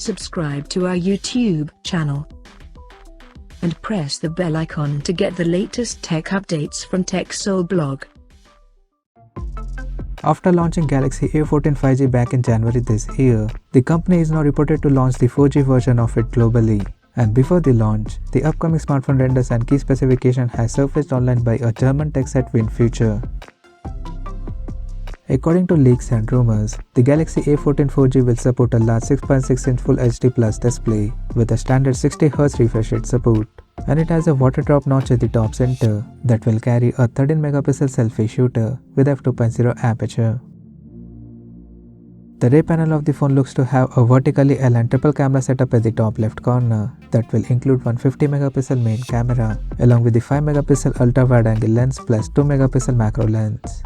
subscribe to our YouTube channel and press the bell icon to get the latest tech updates from TechSole blog. After launching Galaxy A14 5G back in January this year, the company is now reported to launch the 4G version of it globally. And before the launch, the upcoming smartphone renders and key specification has surfaced online by a German tech site WinFuture. According to leaks and rumors, the Galaxy A14 4G will support a large 6.6-inch Full HD Plus display with a standard 60Hz refresh rate support. And it has a water drop notch at the top center that will carry a 13-megapixel selfie shooter with f2.0 aperture. The rear panel of the phone looks to have a vertically aligned triple camera setup at the top left corner that will include one 50-megapixel main camera along with the 5-megapixel ultra-wide-angle lens plus 2-megapixel macro lens.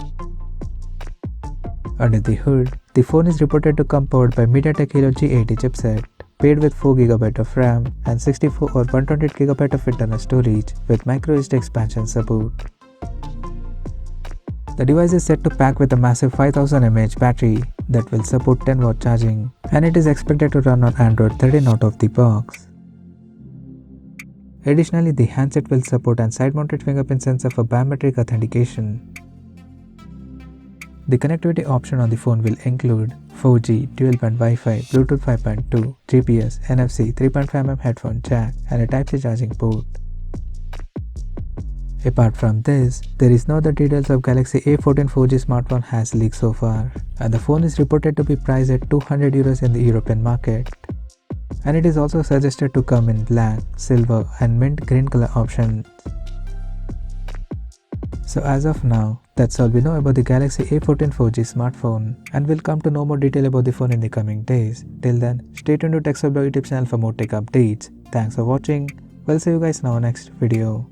Under the hood, the phone is reported to come powered by MediaTek Helio G80 chipset, paired with 4GB of RAM and 64 or 128GB of internal storage with microSD expansion support. The device is set to pack with a massive 5000 mAh battery that will support 10W charging, and it is expected to run on Android 13 out of the box. Additionally, the handset will support an side-mounted fingerprint sensor for biometric authentication. The connectivity option on the phone will include 4G, dual-band Wi-Fi, Bluetooth 5.2, GPS, NFC, 3.5mm headphone jack, and a Type-C charging port. Apart from this, there is no other details of Galaxy A14 4G smartphone has leaked so far, and the phone is reported to be priced at €200 in the European market. And it is also suggested to come in black, silver, and mint green color options. So as of now, that's all we know about the Galaxy A14 4G smartphone, and we'll come to know more detail about the phone in the coming days. Till then, stay tuned to TechSole blog YouTube channel for more tech updates. Thanks for watching. We'll see you guys in our next video.